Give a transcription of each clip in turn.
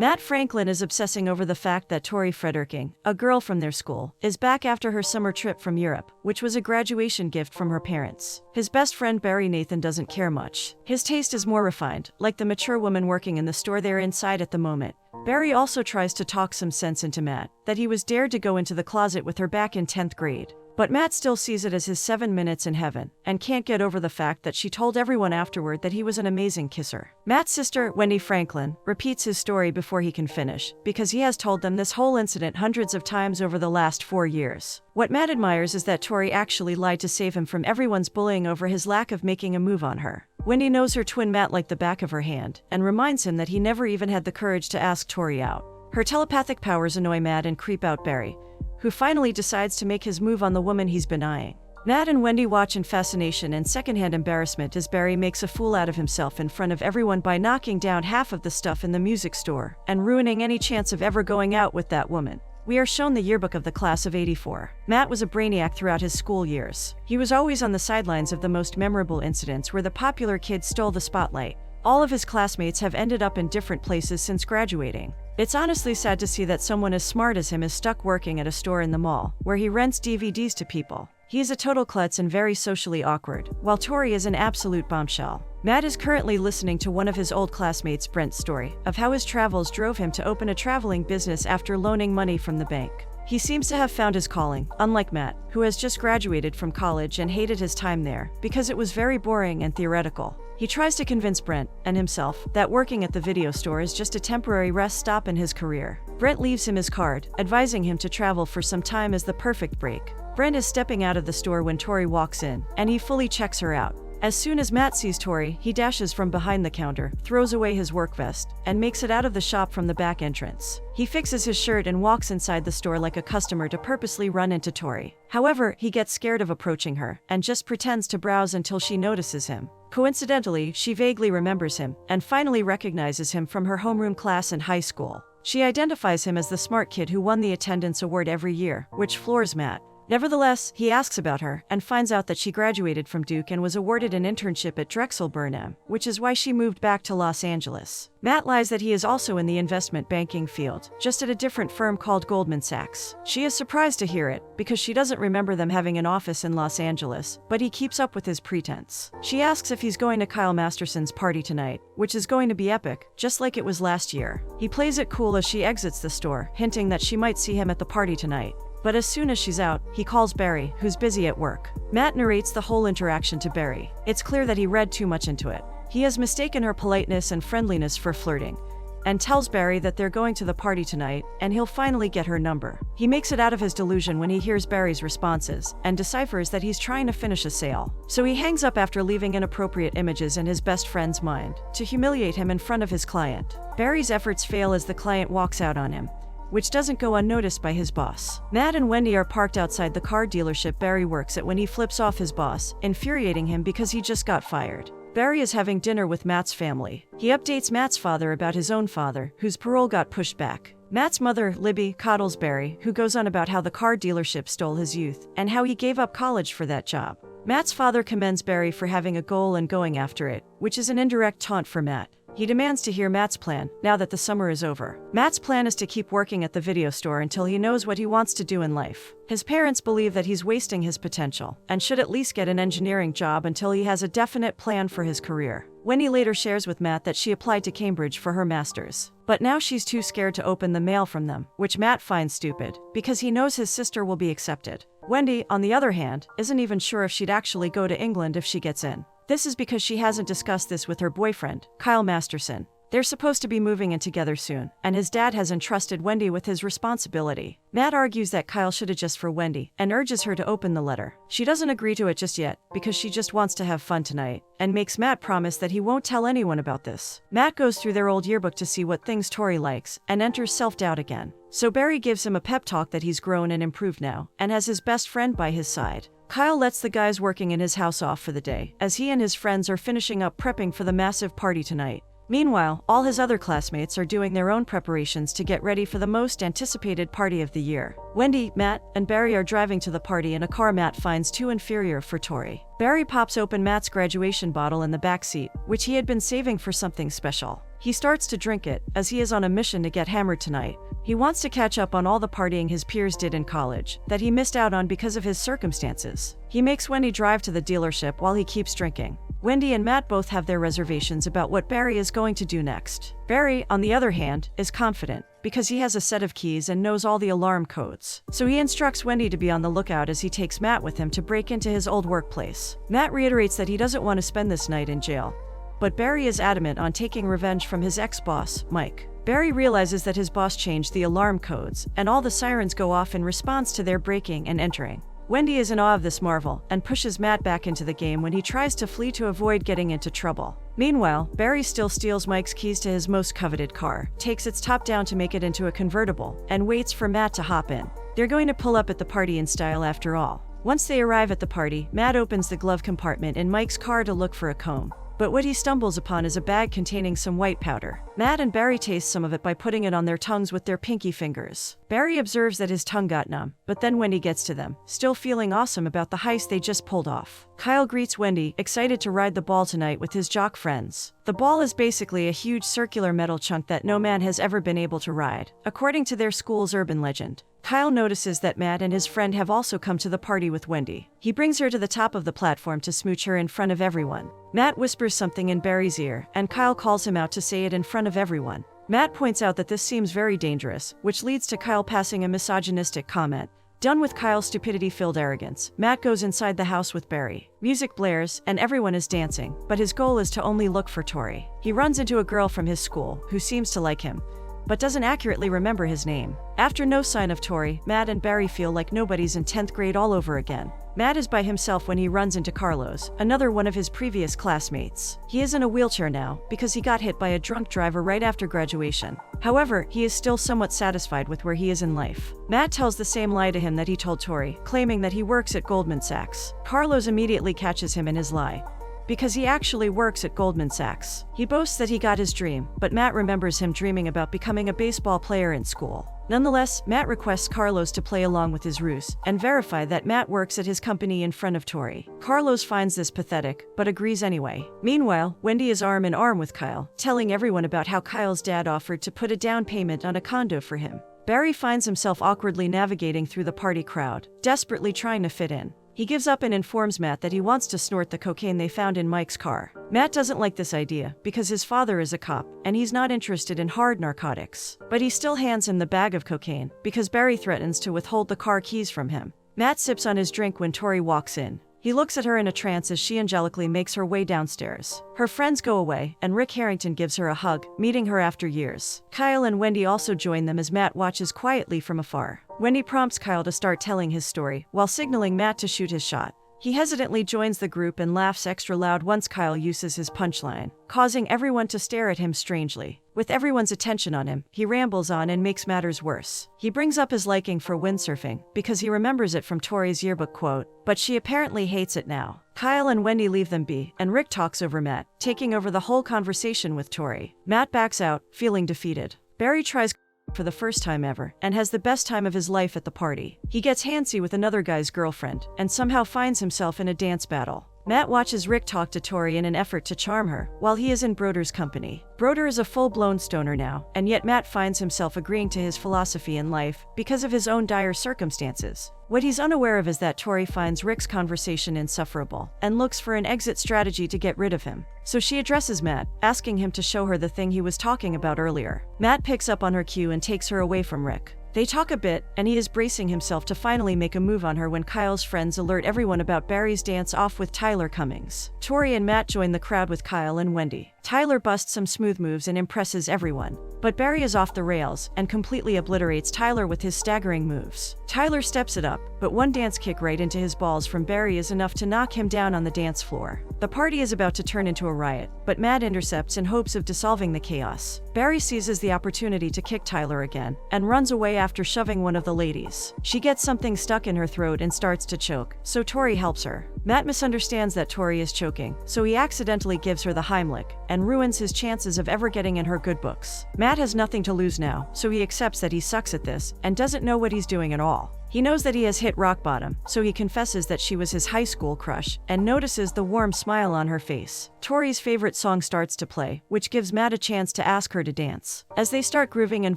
Matt Franklin is obsessing over the fact that Tori Frederking, a girl from their school, is back after her summer trip from Europe, which was a graduation gift from her parents. His best friend Barry Nathan doesn't care much. His taste is more refined, like the mature woman working in the store they're inside at the moment. Barry also tries to talk some sense into Matt, that he was dared to go into the closet with her back in 10th grade. But Matt still sees it as his 7 minutes in heaven, and can't get over the fact that she told everyone afterward that he was an amazing kisser. Matt's sister, Wendy Franklin, repeats his story before he can finish, because he has told them this whole incident hundreds of times over the last 4 years. What Matt admires is that Tori actually lied to save him from everyone's bullying over his lack of making a move on her. Wendy knows her twin Matt like the back of her hand, and reminds him that he never even had the courage to ask Tori out. Her telepathic powers annoy Matt and creep out Barry, who finally decides to make his move on the woman he's been eyeing. Matt and Wendy watch in fascination and secondhand embarrassment as Barry makes a fool out of himself in front of everyone by knocking down half of the stuff in the music store and ruining any chance of ever going out with that woman. We are shown the yearbook of the class of '84. Matt was a brainiac throughout his school years. He was always on the sidelines of the most memorable incidents where the popular kid stole the spotlight. All of his classmates have ended up in different places since graduating. It's honestly sad to see that someone as smart as him is stuck working at a store in the mall, where he rents DVDs to people. He is a total klutz and very socially awkward, while Tori is an absolute bombshell. Matt is currently listening to one of his old classmates, Brent's story, of how his travels drove him to open a traveling business after loaning money from the bank. He seems to have found his calling, unlike Matt, who has just graduated from college and hated his time there, because it was very boring and theoretical. He tries to convince Brent, and himself, that working at the video store is just a temporary rest stop in his career. Brent leaves him his card, advising him to travel for some time as the perfect break. Brent is stepping out of the store when Tori walks in, and he fully checks her out. As soon as Matt sees Tori, he dashes from behind the counter, throws away his work vest, and makes it out of the shop from the back entrance. He fixes his shirt and walks inside the store like a customer to purposely run into Tori. However, he gets scared of approaching her, and just pretends to browse until she notices him. Coincidentally, she vaguely remembers him, and finally recognizes him from her homeroom class in high school. She identifies him as the smart kid who won the attendance award every year, which floors Matt. Nevertheless, he asks about her, and finds out that she graduated from Duke and was awarded an internship at Drexel Burnham, which is why she moved back to Los Angeles. Matt lies that he is also in the investment banking field, just at a different firm called Goldman Sachs. She is surprised to hear it, because she doesn't remember them having an office in Los Angeles, but he keeps up with his pretense. She asks if he's going to Kyle Masterson's party tonight, which is going to be epic, just like it was last year. He plays it cool as she exits the store, hinting that she might see him at the party tonight. But as soon as she's out, he calls Barry, who's busy at work. Matt narrates the whole interaction to Barry. It's clear that he read too much into it. He has mistaken her politeness and friendliness for flirting, and tells Barry that they're going to the party tonight, and he'll finally get her number. He makes it out of his delusion when he hears Barry's responses, and deciphers that he's trying to finish a sale. So he hangs up after leaving inappropriate images in his best friend's mind, to humiliate him in front of his client. Barry's efforts fail as the client walks out on him, which doesn't go unnoticed by his boss. Matt and Wendy are parked outside the car dealership Barry works at when he flips off his boss, infuriating him because he just got fired. Barry is having dinner with Matt's family. He updates Matt's father about his own father, whose parole got pushed back. Matt's mother, Libby, coddles Barry, who goes on about how the car dealership stole his youth, and how he gave up college for that job. Matt's father commends Barry for having a goal and going after it, which is an indirect taunt for Matt. He demands to hear Matt's plan, now that the summer is over. Matt's plan is to keep working at the video store until he knows what he wants to do in life. His parents believe that he's wasting his potential, and should at least get an engineering job until he has a definite plan for his career. Wendy later shares with Matt that she applied to Cambridge for her master's, but now she's too scared to open the mail from them, which Matt finds stupid, because he knows his sister will be accepted. Wendy, on the other hand, isn't even sure if she'd actually go to England if she gets in. This is because she hasn't discussed this with her boyfriend, Kyle Masterson. They're supposed to be moving in together soon, and his dad has entrusted Wendy with his responsibility. Matt argues that Kyle should adjust for Wendy, and urges her to open the letter. She doesn't agree to it just yet, because she just wants to have fun tonight, and makes Matt promise that he won't tell anyone about this. Matt goes through their old yearbook to see what things Tori likes, and enters self-doubt again. So Barry gives him a pep talk that he's grown and improved now, and has his best friend by his side. Kyle lets the guys working in his house off for the day, as he and his friends are finishing up prepping for the massive party tonight. Meanwhile, all his other classmates are doing their own preparations to get ready for the most anticipated party of the year. Wendy, Matt, and Barry are driving to the party in a car Matt finds too inferior for Tori. Barry pops open Matt's graduation bottle in the back seat, which he had been saving for something special. He starts to drink it, as he is on a mission to get hammered tonight. He wants to catch up on all the partying his peers did in college, that he missed out on because of his circumstances. He makes Wendy drive to the dealership while he keeps drinking. Wendy and Matt both have their reservations about what Barry is going to do next. Barry, on the other hand, is confident, because he has a set of keys and knows all the alarm codes. So he instructs Wendy to be on the lookout as he takes Matt with him to break into his old workplace. Matt reiterates that he doesn't want to spend this night in jail, but Barry is adamant on taking revenge from his ex-boss, Mike. Barry realizes that his boss changed the alarm codes, and all the sirens go off in response to their breaking and entering. Wendy is in awe of this marvel and pushes Matt back into the game when he tries to flee to avoid getting into trouble. Meanwhile, Barry still steals Mike's keys to his most coveted car, takes its top down to make it into a convertible, and waits for Matt to hop in. They're going to pull up at the party in style after all. Once they arrive at the party, Matt opens the glove compartment in Mike's car to look for a comb. But what he stumbles upon is a bag containing some white powder. Matt and Barry taste some of it by putting it on their tongues with their pinky fingers. Barry observes that his tongue got numb, but then Wendy gets to them, still feeling awesome about the heist they just pulled off. Kyle greets Wendy, excited to ride the ball tonight with his jock friends. The ball is basically a huge circular metal chunk that no man has ever been able to ride, according to their school's urban legend. Kyle notices that Matt and his friend have also come to the party with Wendy. He brings her to the top of the platform to smooch her in front of everyone. Matt whispers something in Barry's ear, and Kyle calls him out to say it in front of everyone. Matt points out that this seems very dangerous, which leads to Kyle passing a misogynistic comment. Done with Kyle's stupidity-filled arrogance, Matt goes inside the house with Barry. Music blares, and everyone is dancing, but his goal is to only look for Tori. He runs into a girl from his school, who seems to like him, but doesn't accurately remember his name. After no sign of Tori, Matt and Barry feel like nobody's in 10th grade all over again. Matt is by himself when he runs into Carlos, another one of his previous classmates. He is in a wheelchair now, because he got hit by a drunk driver right after graduation. However, he is still somewhat satisfied with where he is in life. Matt tells the same lie to him that he told Tori, claiming that he works at Goldman Sachs. Carlos immediately catches him in his lie, because he actually works at Goldman Sachs. He boasts that he got his dream, but Matt remembers him dreaming about becoming a baseball player in school. Nonetheless, Matt requests Carlos to play along with his ruse and verify that Matt works at his company in front of Tori. Carlos finds this pathetic, but agrees anyway. Meanwhile, Wendy is arm in arm with Kyle, telling everyone about how Kyle's dad offered to put a down payment on a condo for him. Barry finds himself awkwardly navigating through the party crowd, desperately trying to fit in. He gives up and informs Matt that he wants to snort the cocaine they found in Mike's car. Matt doesn't like this idea because his father is a cop and he's not interested in hard narcotics. But he still hands him the bag of cocaine because Barry threatens to withhold the car keys from him. Matt sips on his drink when Tori walks in. He looks at her in a trance as she angelically makes her way downstairs. Her friends go away, and Rick Harrington gives her a hug, meeting her after years. Kyle and Wendy also join them as Matt watches quietly from afar. Wendy prompts Kyle to start telling his story, while signaling Matt to shoot his shot. He hesitantly joins the group and laughs extra loud once Kyle uses his punchline, causing everyone to stare at him strangely. With everyone's attention on him, he rambles on and makes matters worse. He brings up his liking for windsurfing, because he remembers it from Tori's yearbook quote, but she apparently hates it now. Kyle and Wendy leave them be, and Rick talks over Matt, taking over the whole conversation with Tori. Matt backs out, feeling defeated. Barry tries for the first time ever, and has the best time of his life at the party. He gets handsy with another guy's girlfriend, and somehow finds himself in a dance battle. Matt watches Rick talk to Tori in an effort to charm her, while he is in Broder's company. Broder is a full-blown stoner now, and yet Matt finds himself agreeing to his philosophy in life because of his own dire circumstances. What he's unaware of is that Tori finds Rick's conversation insufferable, and looks for an exit strategy to get rid of him. So she addresses Matt, asking him to show her the thing he was talking about earlier. Matt picks up on her cue and takes her away from Rick. They talk a bit, and he is bracing himself to finally make a move on her when Kyle's friends alert everyone about Barry's dance-off with Tyler Cummings. Tori and Matt join the crowd with Kyle and Wendy. Tyler busts some smooth moves and impresses everyone. But Barry is off the rails and completely obliterates Tyler with his staggering moves. Tyler steps it up, but one dance kick right into his balls from Barry is enough to knock him down on the dance floor. The party is about to turn into a riot, but Matt intercepts in hopes of dissolving the chaos. Barry seizes the opportunity to kick Tyler again, and runs away after shoving one of the ladies. She gets something stuck in her throat and starts to choke, so Tori helps her. Matt misunderstands that Tori is choking, so he accidentally gives her the Heimlich, and ruins his chances of ever getting in her good books. Matt has nothing to lose now, so he accepts that he sucks at this and doesn't know what he's doing at all. He knows that he has hit rock bottom, so he confesses that she was his high school crush and notices the warm smile on her face. Tori's favorite song starts to play, which gives Matt a chance to ask her to dance. As they start grooving and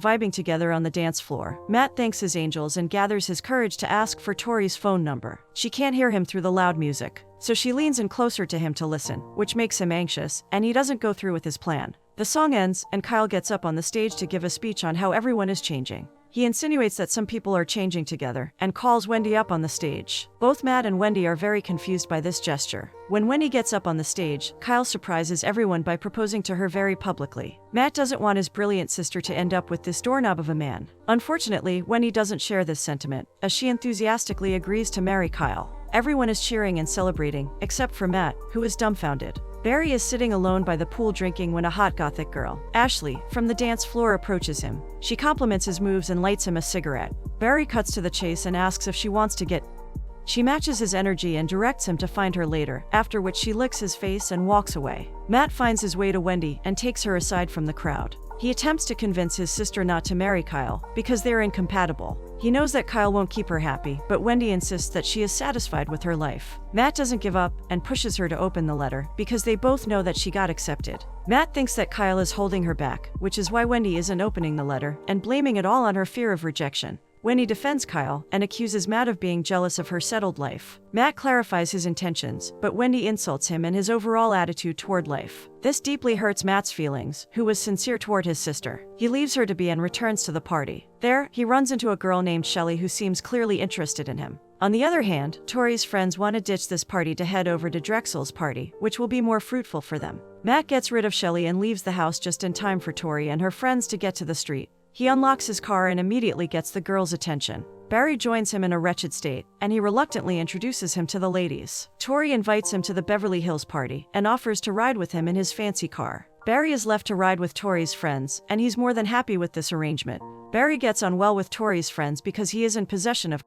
vibing together on the dance floor, Matt thanks his angels and gathers his courage to ask for Tori's phone number. She can't hear him through the loud music, so she leans in closer to him to listen, which makes him anxious, and he doesn't go through with his plan. The song ends, and Kyle gets up on the stage to give a speech on how everyone is changing. He insinuates that some people are changing together and calls Wendy up on the stage. Both Matt and Wendy are very confused by this gesture. When Wendy gets up on the stage, Kyle surprises everyone by proposing to her very publicly. Matt doesn't want his brilliant sister to end up with this doorknob of a man. Unfortunately, Wendy doesn't share this sentiment, as she enthusiastically agrees to marry Kyle. Everyone is cheering and celebrating, except for Matt, who is dumbfounded. Barry is sitting alone by the pool drinking when a hot gothic girl, Ashley, from the dance floor approaches him. She compliments his moves and lights him a cigarette. Barry cuts to the chase and asks if she wants to get. She matches his energy and directs him to find her later, after which she licks his face and walks away. Matt finds his way to Wendy and takes her aside from the crowd. He attempts to convince his sister not to marry Kyle, because they're incompatible. He knows that Kyle won't keep her happy, but Wendy insists that she is satisfied with her life. Matt doesn't give up and pushes her to open the letter, because they both know that she got accepted. Matt thinks that Kyle is holding her back, which is why Wendy isn't opening the letter, and blaming it all on her fear of rejection. Wendy defends Kyle and accuses Matt of being jealous of her settled life. Matt clarifies his intentions, but Wendy insults him and his overall attitude toward life. This deeply hurts Matt's feelings, who was sincere toward his sister. He leaves her to be and returns to the party. There, he runs into a girl named Shelley who seems clearly interested in him. On the other hand, Tori's friends want to ditch this party to head over to Drexel's party, which will be more fruitful for them. Matt gets rid of Shelley and leaves the house just in time for Tori and her friends to get to the street. He unlocks his car and immediately gets the girls' attention. Barry joins him in a wretched state, and he reluctantly introduces him to the ladies. Tori invites him to the Beverly Hills party and offers to ride with him in his fancy car. Barry is left to ride with Tori's friends, and he's more than happy with this arrangement. Barry gets on well with Tori's friends because he is in possession of.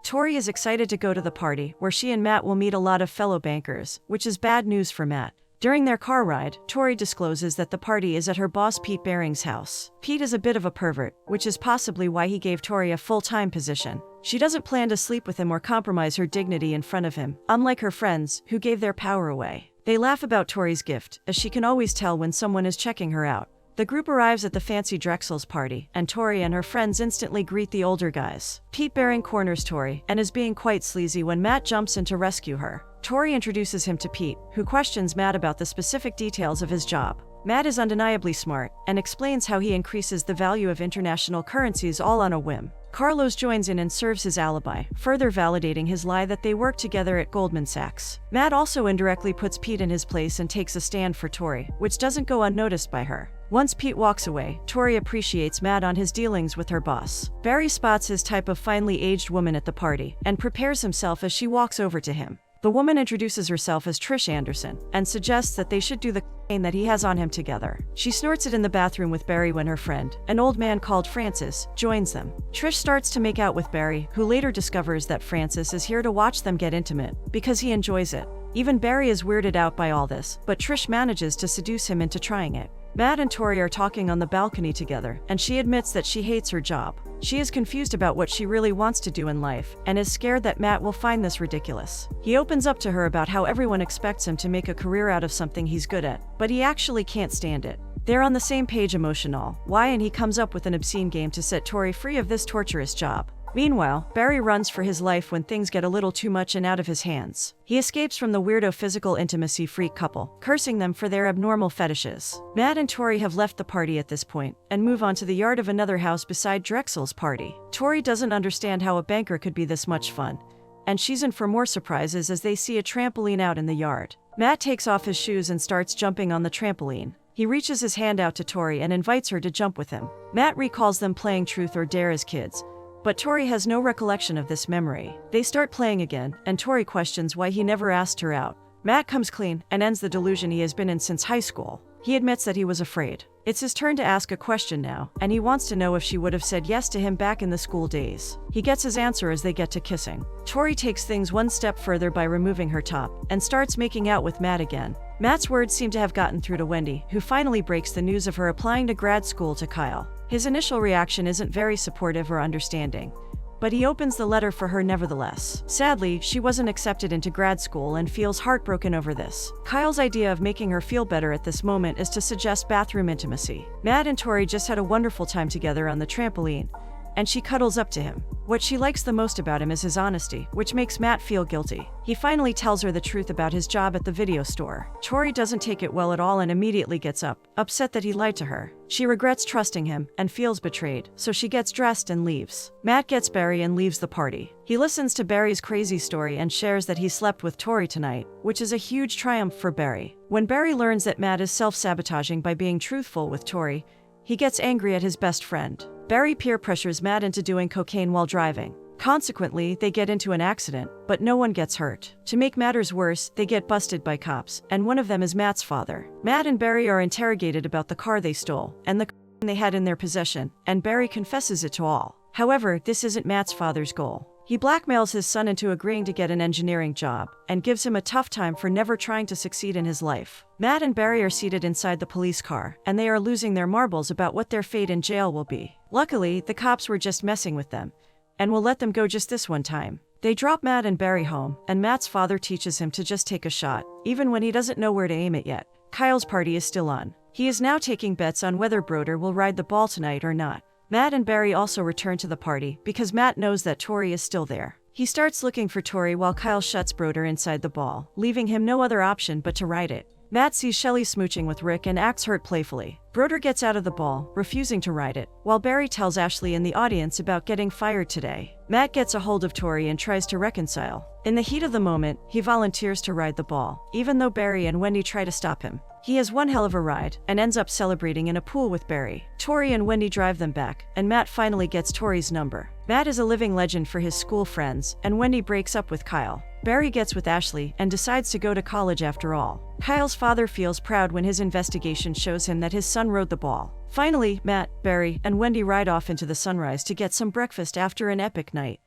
Tori is excited to go to the party, where she and Matt will meet a lot of fellow bankers, which is bad news for Matt. During their car ride, Tori discloses that the party is at her boss Pete Baring's house. Pete is a bit of a pervert, which is possibly why he gave Tori a full-time position. She doesn't plan to sleep with him or compromise her dignity in front of him, unlike her friends, who gave their power away. They laugh about Tori's gift, as she can always tell when someone is checking her out. The group arrives at the fancy Drexel's party, and Tori and her friends instantly greet the older guys. Pete Baring corners Tori, and is being quite sleazy when Matt jumps in to rescue her. Tori introduces him to Pete, who questions Matt about the specific details of his job. Matt is undeniably smart, and explains how he increases the value of international currencies all on a whim. Carlos joins in and serves his alibi, further validating his lie that they work together at Goldman Sachs. Matt also indirectly puts Pete in his place and takes a stand for Tori, which doesn't go unnoticed by her. Once Pete walks away, Tori appreciates Matt on his dealings with her boss. Barry spots his type of finely aged woman at the party, and prepares himself as she walks over to him. The woman introduces herself as Trish Anderson, and suggests that they should do the cocaine that he has on him together. She snorts it in the bathroom with Barry when her friend, an old man called Francis, joins them. Trish starts to make out with Barry, who later discovers that Francis is here to watch them get intimate, because he enjoys it. Even Barry is weirded out by all this, but Trish manages to seduce him into trying it. Matt and Tori are talking on the balcony together, and she admits that she hates her job. She is confused about what she really wants to do in life, and is scared that Matt will find this ridiculous. He opens up to her about how everyone expects him to make a career out of something he's good at, but he actually can't stand it. They're on the same page emotional, and he comes up with an obscene game to set Tori free of this torturous job. Meanwhile, Barry runs for his life when things get a little too much and out of his hands. He escapes from the weirdo physical intimacy freak couple, cursing them for their abnormal fetishes. Matt and Tori have left the party at this point, and move on to the yard of another house beside Drexel's party. Tori doesn't understand how a banker could be this much fun, and she's in for more surprises as they see a trampoline out in the yard. Matt takes off his shoes and starts jumping on the trampoline. He reaches his hand out to Tori and invites her to jump with him. Matt recalls them playing Truth or Dare as kids, but Tori has no recollection of this memory. They start playing again, and Tori questions why he never asked her out. Matt comes clean and ends the delusion he has been in since high school. He admits that he was afraid. It's his turn to ask a question now, and he wants to know if she would have said yes to him back in the school days. He gets his answer as they get to kissing. Tori takes things one step further by removing her top, and starts making out with Matt again. Matt's words seem to have gotten through to Wendy, who finally breaks the news of her applying to grad school to Kyle. His initial reaction isn't very supportive or understanding, but he opens the letter for her nevertheless. Sadly, she wasn't accepted into grad school and feels heartbroken over this. Kyle's idea of making her feel better at this moment is to suggest bathroom intimacy. Matt and Tori just had a wonderful time together on the trampoline, and she cuddles up to him. What she likes the most about him is his honesty, which makes Matt feel guilty. He finally tells her the truth about his job at the video store. Tori doesn't take it well at all and immediately gets up, upset that he lied to her. She regrets trusting him and feels betrayed, so she gets dressed and leaves. Matt gets Barry and leaves the party. He listens to Barry's crazy story and shares that he slept with Tori tonight, which is a huge triumph for Barry. When Barry learns that Matt is self-sabotaging by being truthful with Tori, he gets angry at his best friend. Barry peer pressures Matt into doing cocaine while driving. Consequently, they get into an accident, but no one gets hurt. To make matters worse, they get busted by cops, and one of them is Matt's father. Matt and Barry are interrogated about the car they stole, and the car they had in their possession, and Barry confesses it to all. However, this isn't Matt's father's goal. He blackmails his son into agreeing to get an engineering job, and gives him a tough time for never trying to succeed in his life. Matt and Barry are seated inside the police car, and they are losing their marbles about what their fate in jail will be. Luckily, the cops were just messing with them, and will let them go just this one time. They drop Matt and Barry home, and Matt's father teaches him to just take a shot, even when he doesn't know where to aim it yet. Kyle's party is still on. He is now taking bets on whether Broder will ride the ball tonight or not. Matt and Barry also return to the party because Matt knows that Tori is still there. He starts looking for Tori while Kyle shuts Broder inside the ball, leaving him no other option but to ride it. Matt sees Shelley smooching with Rick and acts hurt playfully. Broder gets out of the ball, refusing to ride it, while Barry tells Ashley in the audience about getting fired today. Matt gets a hold of Tori and tries to reconcile. In the heat of the moment, he volunteers to ride the ball, even though Barry and Wendy try to stop him. He has one hell of a ride, and ends up celebrating in a pool with Barry. Tori and Wendy drive them back, and Matt finally gets Tori's number. Matt is a living legend for his school friends, and Wendy breaks up with Kyle. Barry gets with Ashley and decides to go to college after all. Kyle's father feels proud when his investigation shows him that his son rode the ball. Finally, Matt, Barry, and Wendy ride off into the sunrise to get some breakfast after an epic night.